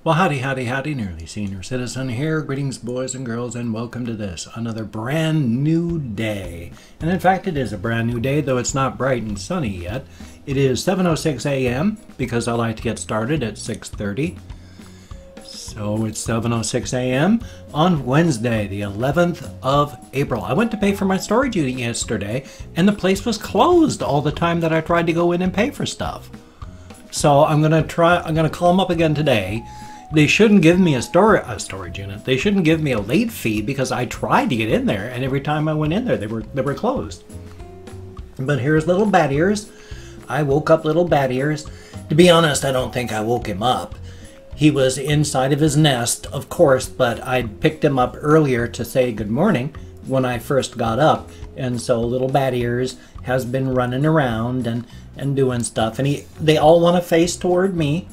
Well, howdy, howdy, howdy, nearly senior citizen here. Greetings, boys and girls, and welcome to this, another brand new day. And in fact, it is a brand new day, though it's not bright and sunny yet. It is 7:06 a.m. because I like to get started at 6:30. So it's 7:06 a.m. on Wednesday, the 11th of April. I went to pay for my storage unit yesterday, and the place was closed all the time that I tried to go in and pay for stuff. So I'm gonna call them up again today. They shouldn't give me a storage unit. They shouldn't give me a late fee because I tried to get in there, and every time I went in there, they were closed. But here's little Battiers. I woke up little Battiers. To be honest, I don't think I woke him up. He was inside of his nest, of course, but I picked him up earlier to say good morning when I first got up, and so little Battiers has been running around and doing stuff, and they all want to face toward me.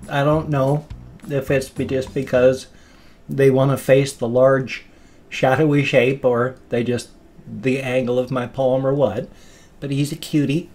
I don't know if it's just because they want to face the large shadowy shape or the angle of my palm or what. But he's a cutie.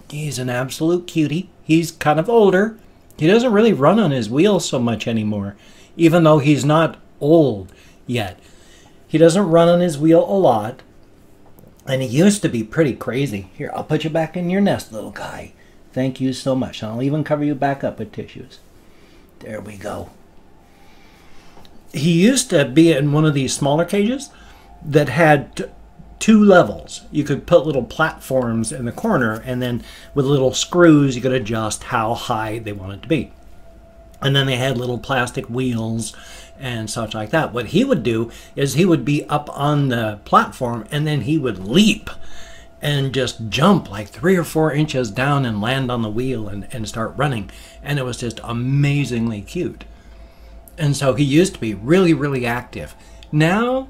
He's an absolute cutie. He's kind of older. He doesn't really run on his wheels so much anymore, even though he's not old yet. He doesn't run on his wheel a lot, and he used to be pretty crazy. Here, I'll put you back in your nest, little guy. Thank you so much. I'll even cover you back up with tissues. There we go. He used to be in one of these smaller cages that had two levels. You could put little platforms in the corner, and then with little screws you could adjust how high they wanted to be. And then they had little plastic wheels and such like that. What he would do is he would be up on the platform, and then he would leap and just jump like 3 or 4 inches down and land on the wheel and start running. And it was just amazingly cute. And so he used to be really, really active. Now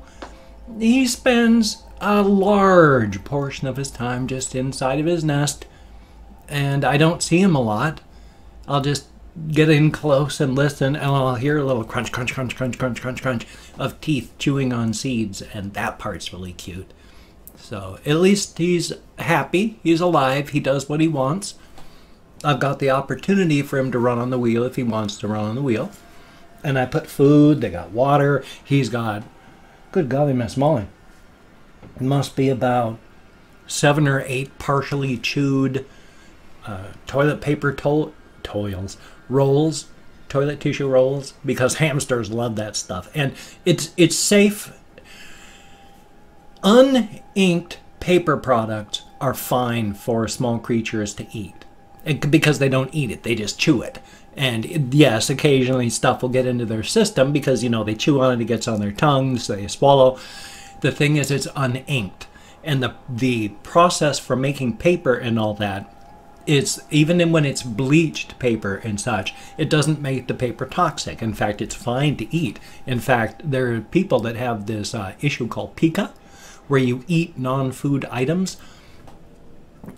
he spends a large portion of his time just inside of his nest, and I don't see him a lot. I'll just get in close and listen, and I'll hear a little crunch, crunch, crunch, crunch, crunch, crunch, crunch of teeth chewing on seeds, and that part's really cute. So at least he's happy, he's alive, he does what he wants. I've got the opportunity for him to run on the wheel if he wants to run on the wheel. And I put food, they got water, he's got, good golly, Miss Molly. It must be about 7 or 8 partially chewed toilet paper rolls, toilet tissue rolls, because hamsters love that stuff. And it's safe. Uninked paper products are fine for small creatures to eat because they don't eat it, they just chew it. And yes, occasionally stuff will get into their system because, you know, they chew on it, it gets on their tongues, they swallow. The thing is, it's uninked. And the process for making paper and all that, it's even when it's bleached paper and such, it doesn't make the paper toxic. In fact, it's fine to eat. In fact, there are people that have this issue called pica, where you eat non-food items,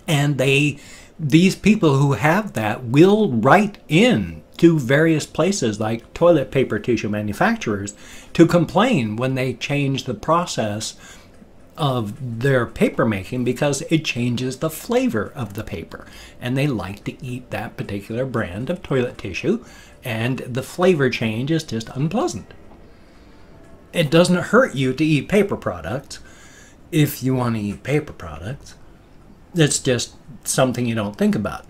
and these people who have that will write in to various places like toilet paper tissue manufacturers to complain when they change the process of their paper making because it changes the flavor of the paper, and they like to eat that particular brand of toilet tissue, and the flavor change is just unpleasant. It doesn't hurt you to eat paper products if you want to eat paper products. It's just something you don't think about.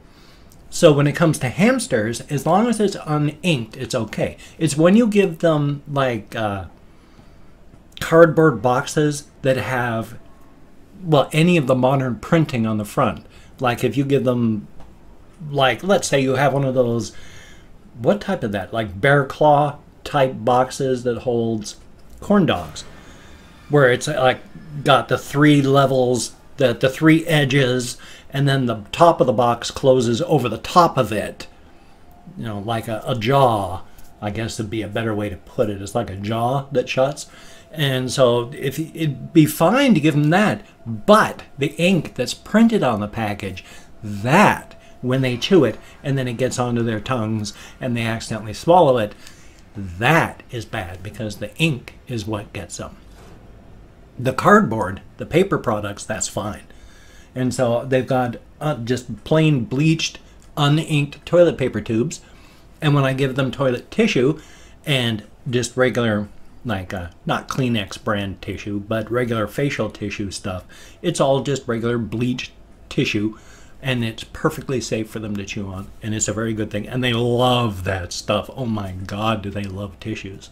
So when it comes to hamsters, as long as it's uninked, it's okay. It's when you give them like cardboard boxes that have, well, any of the modern printing on the front. Like if you give them, like, let's say you have one of those, what type of that? Like bear claw type boxes that holds corn dogs, where it's like got the 3 levels, the 3 edges, and then the top of the box closes over the top of it. You know, like a jaw, I guess would be a better way to put it. It's like a jaw that shuts. And so it'd be fine to give them that, but the ink that's printed on the package, that, when they chew it and then it gets onto their tongues and they accidentally swallow it, that is bad because the ink is what gets them. The cardboard, the paper products, that's fine. And so they've got just plain bleached, uninked toilet paper tubes. And when I give them toilet tissue, and just regular, like not Kleenex brand tissue, but regular facial tissue stuff. It's all just regular bleached tissue, and it's perfectly safe for them to chew on, and it's a very good thing. And they love that stuff. Oh my God, do they love tissues.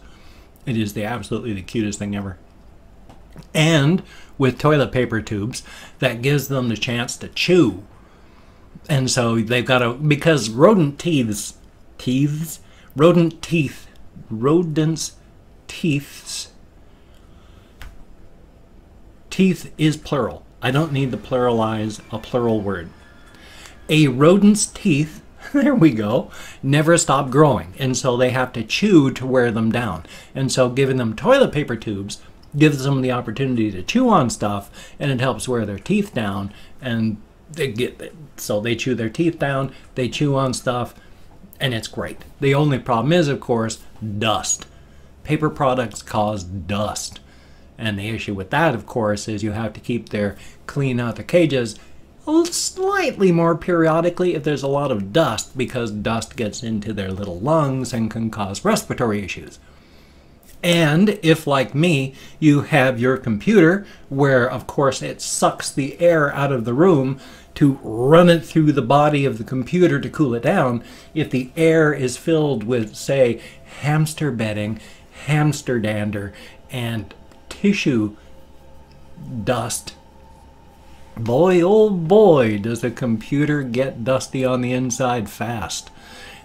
It is absolutely the cutest thing ever. And with toilet paper tubes, that gives them the chance to chew. And so they've got to, because rodents' teeth is plural. I don't need to pluralize a plural word. A rodent's teeth, there we go, never stop growing. And so they have to chew to wear them down. And so giving them toilet paper tubes gives them the opportunity to chew on stuff, and it helps wear their teeth down. And so they chew their teeth down, they chew on stuff, and it's great. The only problem is, of course, dust. Paper products cause dust. And the issue with that, of course, is you have to keep clean out the cages slightly more periodically if there's a lot of dust, because dust gets into their little lungs and can cause respiratory issues. And if, like me, you have your computer where, of course, it sucks the air out of the room to run it through the body of the computer to cool it down, if the air is filled with, say, hamster bedding, hamster dander, and tissue dust, boy, oh boy, does the computer get dusty on the inside fast.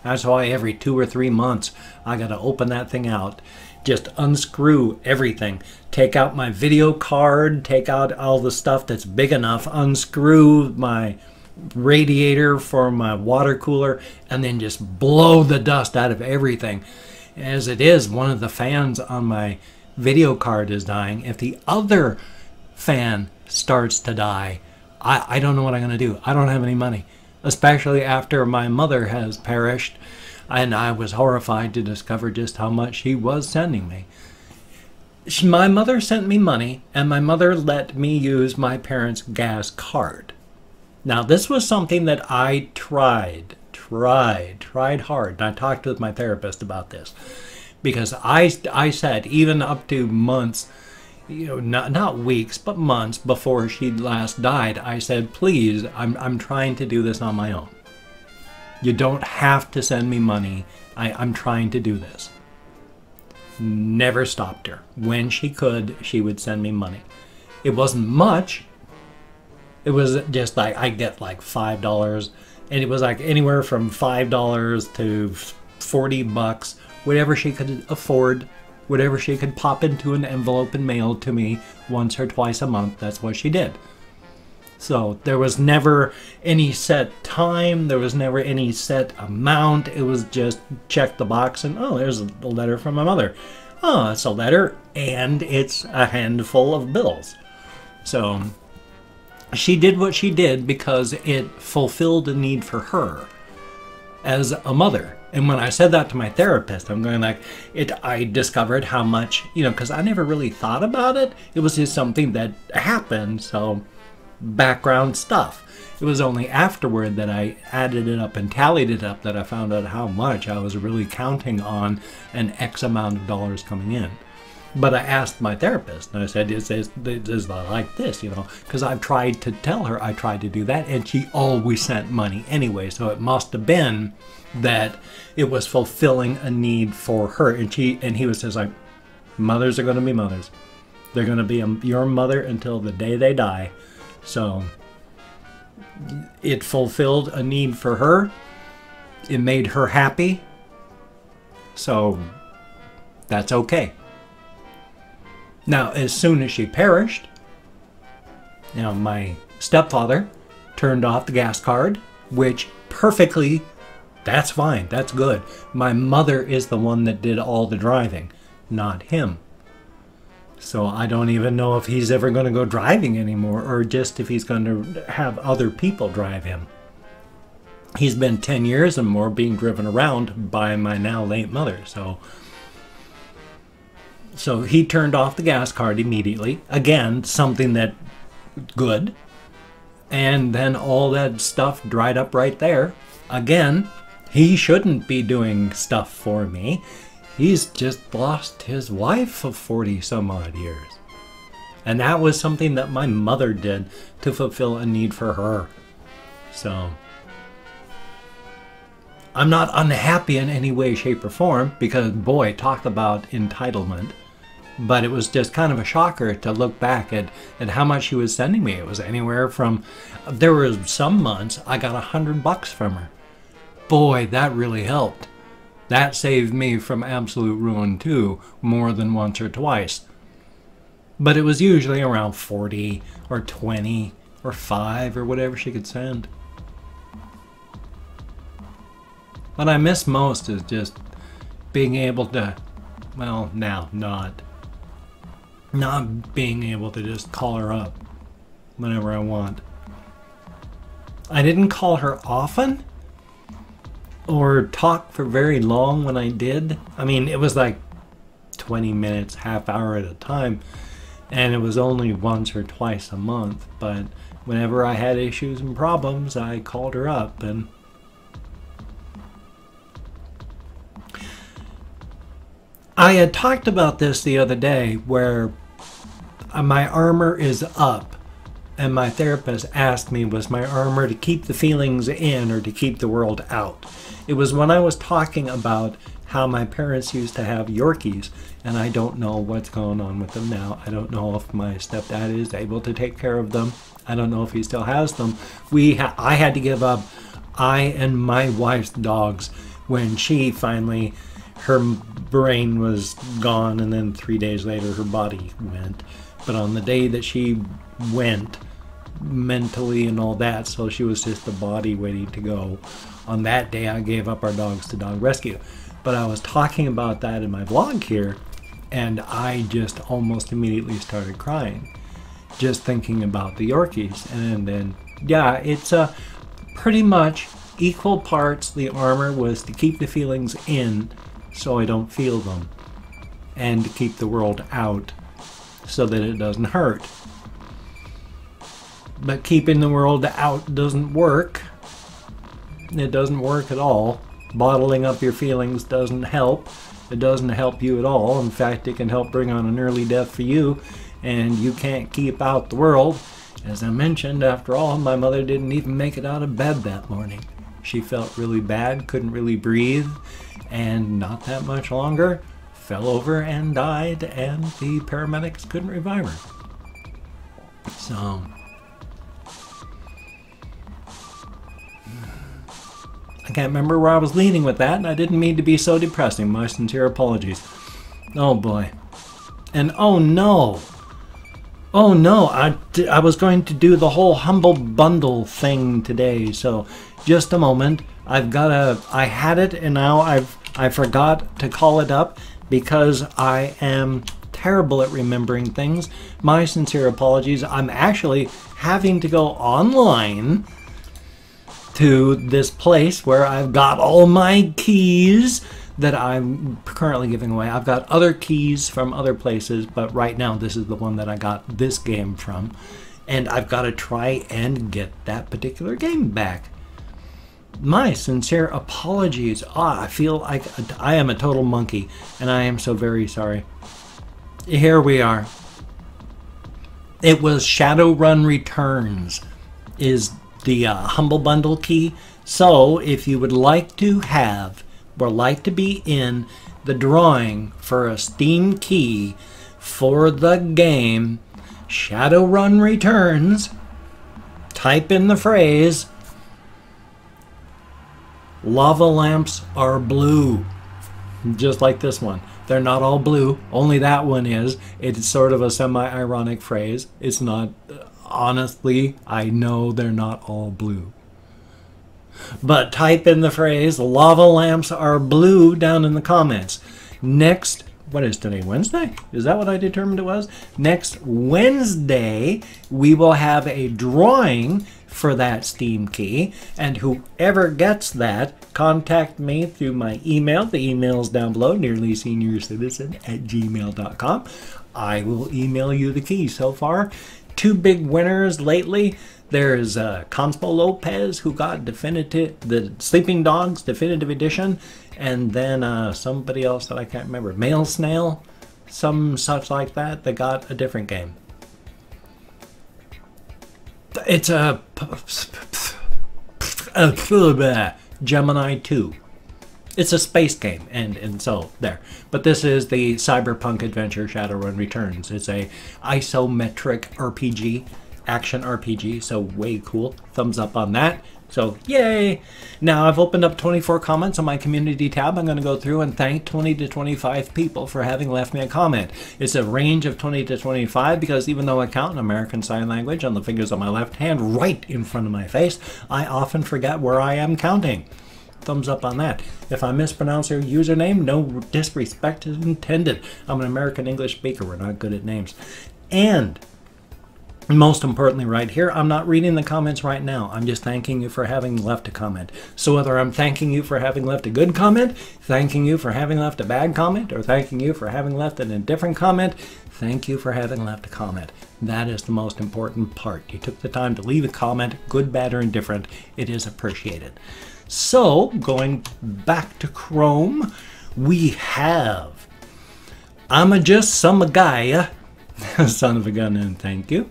That's why every 2 or 3 months I gotta open that thing out, just unscrew everything, take out my video card, take out all the stuff that's big enough, unscrew my radiator for my water cooler, and then just blow the dust out of everything. As it is, one of the fans on my video card is dying. If the other fan starts to die, I don't know what I'm going to do. I don't have any money, especially after my mother has perished, and I was horrified to discover just how much she was sending me. My mother sent me money, and my mother let me use my parents' gas card. Now, this was something that I tried hard, and I talked with my therapist about this, because I said, even up to months, not weeks, but months before she last died, I said, please, I'm trying to do this on my own. You don't have to send me money. I'm trying to do this. Never stopped her. When she could, she would send me money. It wasn't much. It was just like, I get like $5, and it was like anywhere from $5 to $40, whatever she could afford, whatever she could pop into an envelope and mail to me once or twice a month. That's what she did. So there was never any set time, there was never any set amount. It was just check the box and, oh, there's a letter from my mother. Oh, it's a letter and it's a handful of bills. So she did what she did because it fulfilled a need for her as a mother. And when I said that to my therapist, I'm going like, I discovered how much, because I never really thought about it. It was just something that happened, so background stuff. It was only afterward that I added it up and tallied it up that I found out how much I was really counting on an X amount of dollars coming in. But I asked my therapist, and I said, is that like this, because I've tried to tell her I tried to do that, and she always sent money anyway, so it must have been that it was fulfilling a need for her. And he was just like, mothers are going to be mothers. They're going to be your mother until the day they die. So it fulfilled a need for her. It made her happy. So that's okay. Now, as soon as she perished, my stepfather turned off the gas card, which perfectly, that's fine, that's good. My mother is the one that did all the driving, not him. So I don't even know if he's ever going to go driving anymore, or just if he's going to have other people drive him. He's been 10 years and more being driven around by my now late mother. So he turned off the gas card immediately. Again, something that good. And then all that stuff dried up right there. Again, he shouldn't be doing stuff for me. He's just lost his wife of 40 some odd years. And that was something that my mother did to fulfill a need for her. So I'm not unhappy in any way, shape, or form, because boy, talk about entitlement. But it was just kind of a shocker to look back at how much she was sending me. It was anywhere from, there were some months I got $100 from her. Boy, that really helped. That saved me from absolute ruin too, more than once or twice. But it was usually around 40 or 20 or 5 or whatever she could send. What I miss most is just being able to, well, now not being able to just call her up whenever I want. I didn't call her often or talk for very long when I did. I mean, it was like 20 minutes, half hour at a time, and it was only once or twice a month. But whenever I had issues and problems, I called her up. And I had talked about this the other day, where my armor is up, and my therapist asked me, was my armor to keep the feelings in or to keep the world out? It was when I was talking about how my parents used to have Yorkies, and I don't know what's going on with them now. I don't know if my stepdad is able to take care of them. I don't know if he still has them. I had to give up I and my wife's dogs when she finally, her brain was gone, and then 3 days later her body went. But on the day that she went, mentally and all that, so she was just the body waiting to go, on that day I gave up our dogs to dog rescue. But I was talking about that in my vlog here, and I just almost immediately started crying, just thinking about the Yorkies. And then, yeah, it's pretty much equal parts. The armor was to keep the feelings in so I don't feel them, and to keep the world out so that it doesn't hurt. But keeping the world out doesn't work. It doesn't work at all. Bottling up your feelings doesn't help. It doesn't help you at all. In fact, it can help bring on an early death for you, and you can't keep out the world. As I mentioned, after all, my mother didn't even make it out of bed that morning. She felt really bad, couldn't really breathe, and not that much longer, fell over and died, and the paramedics couldn't revive her. So I can't remember where I was leading with that, and I didn't mean to be so depressing. My sincere apologies. Oh boy. And oh no, I was going to do the whole humble bundle thing today, so just a moment. I had it, and now I forgot to call it up because I am terrible at remembering things. My sincere apologies. I'm actually having to go online to this place where I've got all my keys that I'm currently giving away. I've got other keys from other places, but right now this is the one that I got this game from, and I've got to try and get that particular game back. My sincere apologies. I feel like I am a total monkey, and I am so very sorry. Here we are. It was Shadowrun Returns is the Humble Bundle key. So if you would like to have or like to be in the drawing for a Steam key for the game Shadowrun Returns, type in the phrase "Lava lamps are blue," just like this one. They're not all blue, only that one is. It's sort of a semi-ironic phrase. It's not, honestly, I know they're not all blue. But type in the phrase "Lava lamps are blue" down in the comments. Next, what is today, Wednesday? Is that what I determined it was? Next Wednesday, we will have a drawing for that Steam key, and whoever gets that, contact me through my email. The email's down below, NearlySeniorCitizen@gmail.com. I will email you the key. So far, 2 big winners lately. There's Conspo Lopez, who got the Sleeping Dogs Definitive Edition, and then somebody else that I can't remember, Mail Snail, some such like that, that got a different game. It's a Gemini 2. It's a space game, and so there. But this is the cyberpunk adventure Shadowrun Returns. It's a isometric RPG, action RPG, so way cool. Thumbs up on that. So yay! Now I've opened up 24 comments on my community tab. I'm going to go through and thank 20 to 25 people for having left me a comment. It's a range of 20 to 25 because even though I count in American Sign Language on the fingers on my left hand right in front of my face, I often forget where I am counting. Thumbs up on that. If I mispronounce your username, no disrespect is intended. I'm an American English speaker. We're not good at names. And most importantly right here, I'm not reading the comments right now. I'm just thanking you for having left a comment. So whether I'm thanking you for having left a good comment, thanking you for having left a bad comment, or thanking you for having left an indifferent comment, thank you for having left a comment. That is the most important part. You took the time to leave a comment, good, bad, or indifferent. It is appreciated. So, going back to Chrome, we have I'm just some guy, son of a gun, and thank you.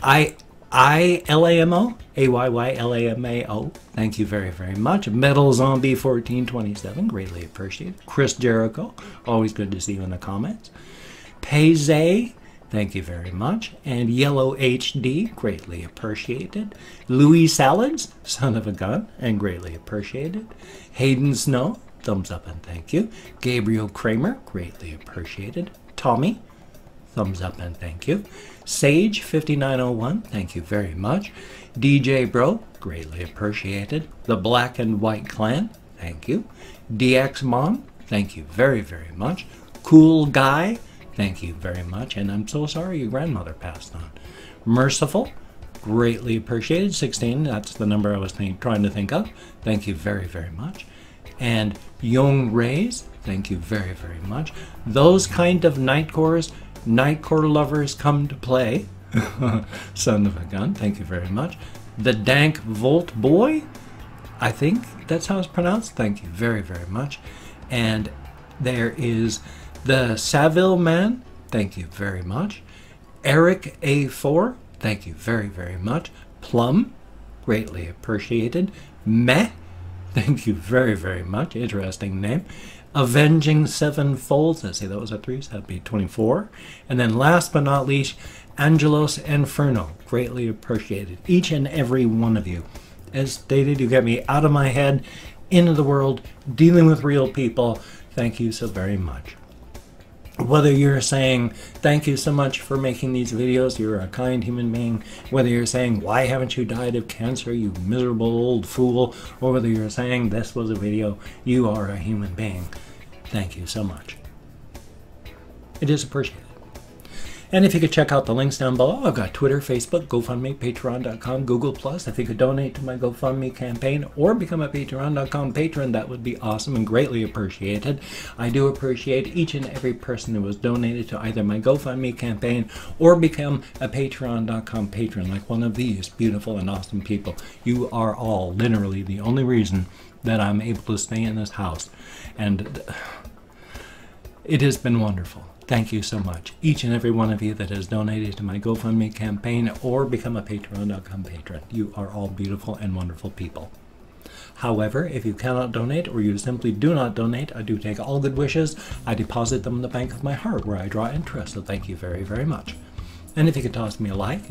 I-L-A-M-O, A-Y-Y-L-A-M-A-O, thank you very, very much. Metal Zombie 1427, greatly appreciated. Chris Jericho, always good to see you in the comments. Payzay, thank you very much. And Yellow HD, greatly appreciated. Louis Salads, son of a gun, and greatly appreciated. Hayden Snow, thumbs up and thank you. Gabriel Kramer, greatly appreciated. Tommy, thumbs up and thank you. Sage 5901, thank you very much. DJ Bro, greatly appreciated. The Black and White Clan, thank you. DX Mom, thank you very, very much. Cool Guy, thank you very much. And I'm so sorry your grandmother passed on. Merciful, greatly appreciated. 16, that's the number I was trying to think of. Thank you very, very much. And Young Rays, thank you very, very much. Those kind of Nightcore lovers come to play. Son of a gun, thank you very much. The Dank Volt Boy, I think that's how it's pronounced. Thank you very, very much. And there is the Saville Man, thank you very much. Eric A4, thank you very, very much. Plum, greatly appreciated. Meh, thank you very, very much. Interesting name. Avenging Sevenfold, let's see, that was a 3, so that'd be 24. And then last but not least, Angelos Inferno, greatly appreciated. Each and every one of you. As stated, you get me out of my head, into the world, dealing with real people. Thank you so very much. Whether you're saying, thank you so much for making these videos, you're a kind human being. Whether you're saying, why haven't you died of cancer, you miserable old fool. Or whether you're saying, this was a video, you are a human being. Thank you so much. It is appreciated. And if you could check out the links down below, I've got Twitter, Facebook, GoFundMe, Patreon.com, Google+. If you could donate to my GoFundMe campaign or become a Patreon.com patron, that would be awesome and greatly appreciated. I do appreciate each and every person who has donated to either my GoFundMe campaign or become a Patreon.com patron, like one of these beautiful and awesome people. You are all literally the only reason that I'm able to stay in this house. And it has been wonderful. Thank you so much, each and every one of you that has donated to my GoFundMe campaign or become a Patreon.com patron. You are all beautiful and wonderful people. However, if you cannot donate or you simply do not donate, I do take all good wishes. I deposit them in the bank of my heart where I draw interest, so thank you very, very much. And if you could toss me a like,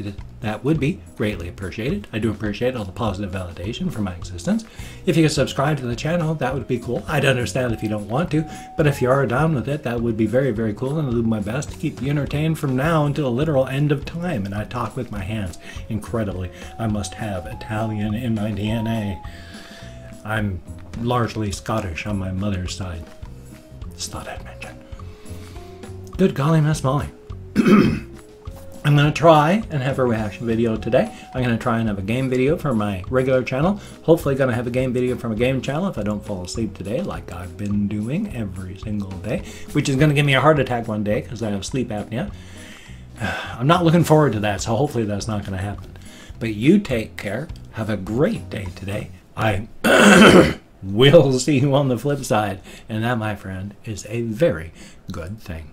that would be greatly appreciated. I do appreciate all the positive validation for my existence. If you could subscribe to the channel, that would be cool. I'd understand if you don't want to, but if you are down with it, that would be very, very cool, and I'll do my best to keep you entertained from now until a literal end of time. And I talk with my hands incredibly. I must have Italian in my DNA. I'm largely Scottish on my mother's side. Just thought I'd mention. Good golly, Miss Molly. I'm going to try and have a reaction video today. I'm going to try and have a game video for my regular channel. Hopefully going to have a game video from a game channel if I don't fall asleep today, like I've been doing every single day, which is going to give me a heart attack one day because I have sleep apnea. I'm not looking forward to that, so hopefully that's not going to happen. But you take care. Have a great day today. I will see you on the flip side. And that, my friend, is a very good thing.